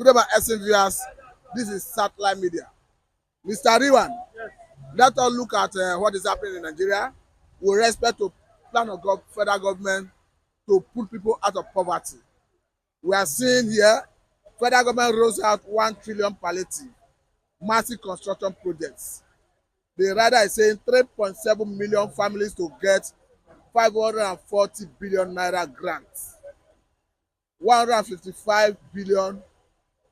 Good day, my esteemed viewers. This is Satellite Media. Mr. Riwan, let us look at what is happening in Nigeria with respect to plan of federal government to pull people out of poverty. We are seeing here federal government rolls out 1 trillion palliative, massive construction projects. The rider is saying 3.7 million families to get 540 billion naira grants, 155 billion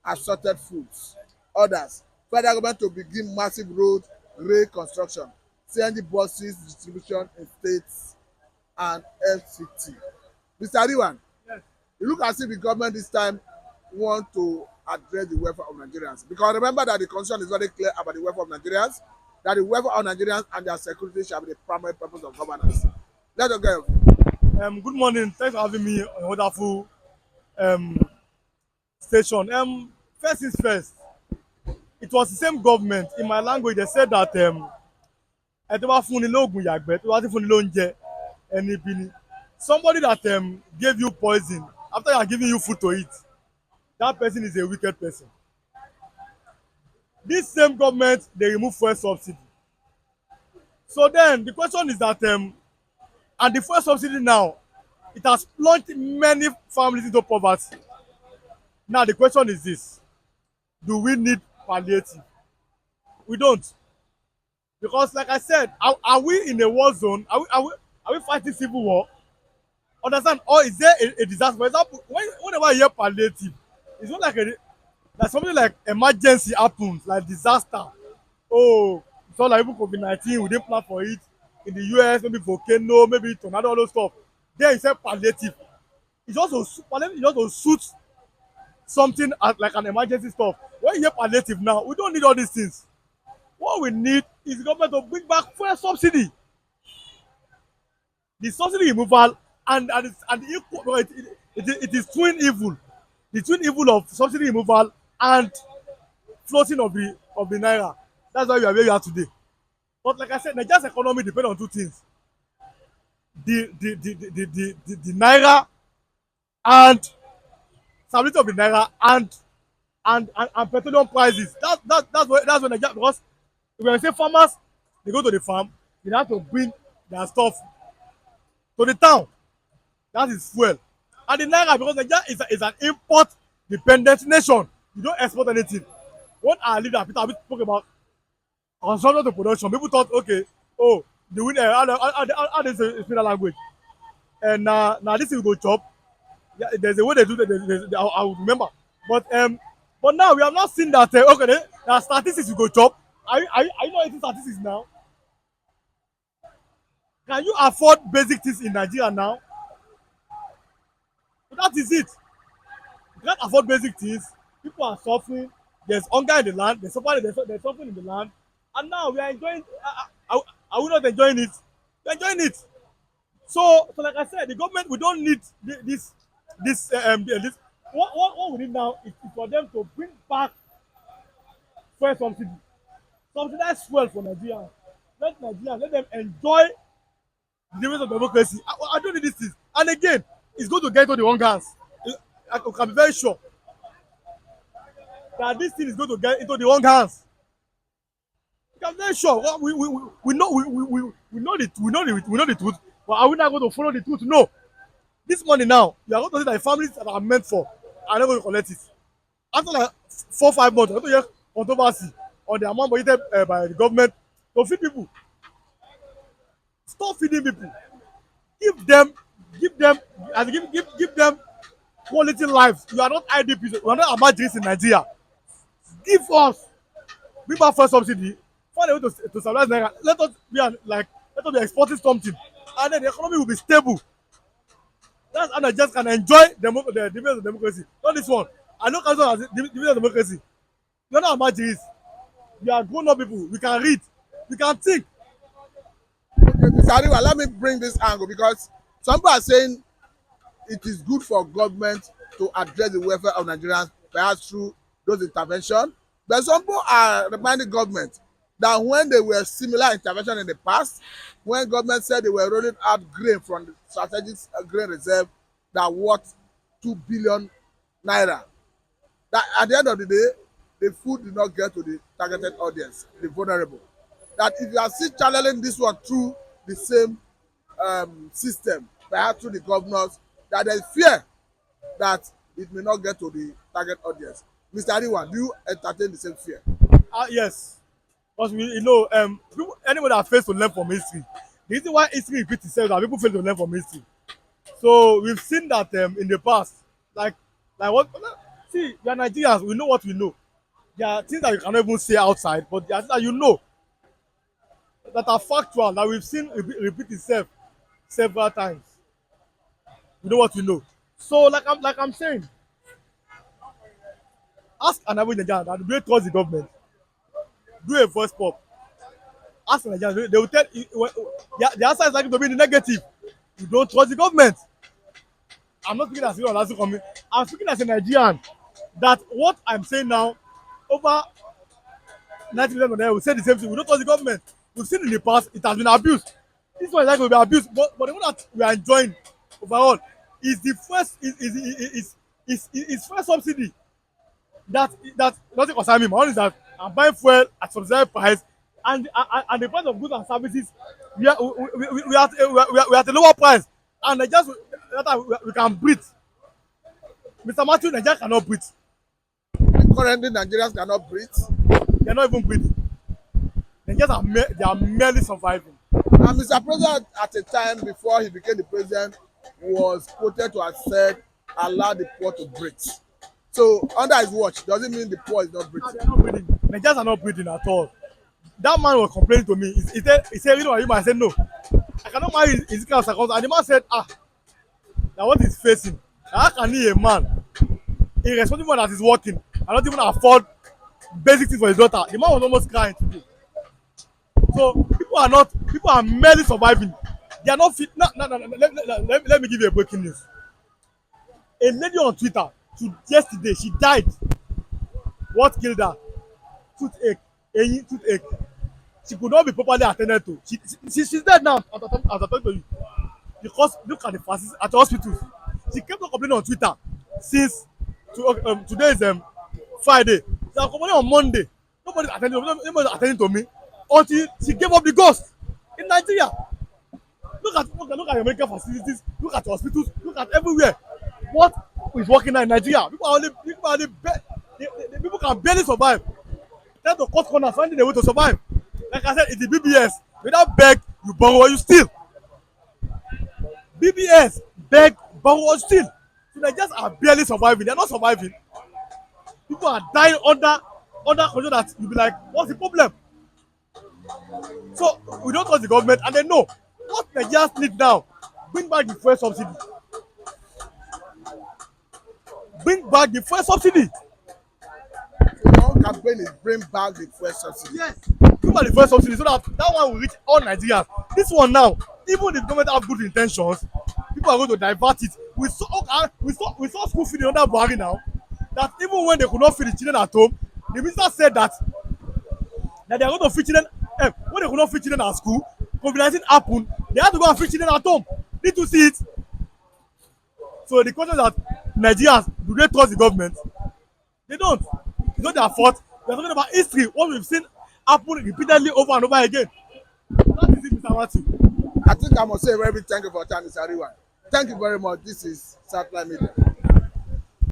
assorted foods. Others, federal government to begin massive road, rail construction, CNG buses distribution in states and FCT. Mr. Riwan, Yes. it look as if the government this time want to address the welfare of Nigerians. Because remember that the constitution is very clear about the welfare of Nigerians, that the welfare of Nigerians and their security shall be the primary purpose of governance. Let us go. Good morning. Thanks for having me on a wonderful um, station. First is first. It was the same government. In my language, they said that ẹ tó bá fún ni lóògùn yàgbẹ́ tó bá ti fún ni lóúnjẹ ẹni ibi ni. Somebody that gave you poison after they are giving you food to eat, that person is a wicked person. This same government, they remove fuel subsidy. So then the question is that and the fuel subsidy now, it has plunged many families into poverty. Now the question is this: do we need palliative? We don't, because like I said, are we in a war zone? Are we fighting civil war? Understand? Or is there a disaster? For example, whenever I hear palliative, it's not like something like emergency happens, like disaster. Oh, it's not like even COVID-19. We didn't plan for it. In the US, maybe volcano, maybe tornado, all those stuff. There you say palliative. Palliative is also suits something as like an emergency stuff. When you hear palliative now, we don't need all these things. What we need is the government to bring back fuel subsidy. The subsidy removal and the equal, it is twin evil. The twin evil of subsidy removal and floating of the naira. That's why we are where we are today. But like I said, Nigeria's economy depends on two things: the naira and stability of the naira and petroleum prices. That's where Nigeria, because when I say farmers, they go to the farm, they have to bring their stuff to the town. That is fuel. And the naira, because Nigeria is an import dependent nation. You don't export anything. When our leader Peter Obi spoke about consumption to production, people thought, okay, oh, the winner, how they speak that language, and now this will go chop. Yeah, there's a way they do that. I would remember, but now we have not seen that. Okay, there are statistics you go chop. Are you not eating statistics now? Can you afford basic things in Nigeria now? So that is it. You can't afford basic things. People are suffering. There's hunger in the land. There's suffering in the land. And now we are enjoying. Are we not enjoying it? We're enjoying it. So like I said, the government, we don't need this. What we need now is for them to bring back fuel subsidy, subsidize fuel for Nigerians. Let them enjoy the rest of democracy. I don't need these things. And again, it's going to get into the wrong hands. I can be very sure that this thing is going to get into the wrong hands. I'm very sure. Well, we know the truth, but are we not going to follow the truth? No. This money now, you are going to see that the families that are meant for are not going to collect it. After like 4 5 months, you're going to hear controversy on the amount budgeted by the government to feed people. Stop feeding people. Give them, give them quality lives. You are not IDPs. You are not Amajiris in Nigeria. Give us, bring back first subsidy, find a way to stabilize Naira. Let us be exporting something, and then the economy will be stable. That's how Nigerians can enjoy the dividends of democracy. Not this one. I know council has dividends of democracy. You are not Amajiris. We are grown up people. We can read. We can think. Okay, Mr. Ariwa, let me bring this angle because some people are saying it is good for government to address the welfare of Nigerians perhaps through those interventions. But some people are reminding government that when there were similar intervention in the past, when government said they were rolling out grain from the strategic grain reserve that worth 2 billion naira, that at the end of the day, the food did not get to the targeted audience, the vulnerable. That if you are still channeling this one through the same system, perhaps through the governors, that there is fear that it may not get to the target audience. Mr. Ariwa, do you entertain the same fear? Yes, because you know, people, anyone that fails to learn from history, the reason why history repeats itself is that people fail to learn from history. So we've seen that in the past, like what? See, we are Nigerians. We know what we know. There are things that you cannot even say outside, but there are things that you know that are factual that we've seen repeat itself several times. We know what we know. So like I'm saying, ask an average Nigerian that do trust the government, do a voice pop. Ask Nigerians, they will tell you, the answer is likely to be in the negative. You don't trust the government. I'm not speaking as a coming. I'm speaking as a Nigerian. That what I'm saying now, over 90% of them will say the same thing. We don't trust the government. We've seen in the past it has been abused. This one is likely to be abused, but the one that we are enjoying overall is the first is first subsidy that doesn't concern me. My own is that I'm buying fuel at subsidized price, and the price of goods and services we are at a lower price, and just that we can breathe. Mr. Matthew, Nigeria cannot breathe. Currently, Nigerians cannot breathe. They are not even breathing. They are merely surviving. And Mr. President, at a time before he became the president, was quoted to have said, allow the poor to breathe. So, under his watch, does it mean the poor is not breathing? They are not breathing. Nigerians are not breathing at all. That man was complaining to me. He said, you know what, I said, no. I cannot marry his kind of circumstance. And the man said, now what he's facing, how can he, a man, a responsible man that is working, and not even afford basic things for his daughter? The man was almost crying today. So people are merely surviving. They are not fit. No, let me give you a breaking news. A lady on Twitter yesterday, she died. What killed her? Toothache, toothache. She could not be properly attended to. She's dead now. As I talk to you, because look at the facilities at the hospitals. She kept on complaining on Twitter since today is Friday. She was complaining on Monday. Nobody's attending to me until she gave up the ghost in Nigeria. Look at American facilities. Look at hospitals. Look at everywhere. What is working now in Nigeria? People can barely survive. Try to cut corners, finding a way to survive. Like I said, it's the BBS. Without beg, you borrow or you steal. BBS, beg, borrow or steal. So they just are barely surviving. They're not surviving. People are dying under condition that you be like, what's the problem? So we don't trust the government, and they know what Nigerians need now. Bring back the fuel subsidy. Bring back the fuel subsidy. The whole campaign is bring back the fuel subsidy. Yes. Bring back the fuel subsidy so that one will reach all Nigerians. This one now, even if the government have good intentions, people are going to divert it. We saw school feeding under Buhari now. That even when they could not feed the children at home, the minister said that they are going to feed children. When they could not feed children at school, COVID-19 happened. They had to go and feed children at home. Need to see it. So the question is that Nigerians, do they trust the government? They don't. It's not their fault. We are talking about history, what we've seen happen repeatedly over and over again. That is it, Mr. Matthew. I think I must say a very big thank you for your time, Mr. Ariwan. Thank you very much. This is Satellite Media.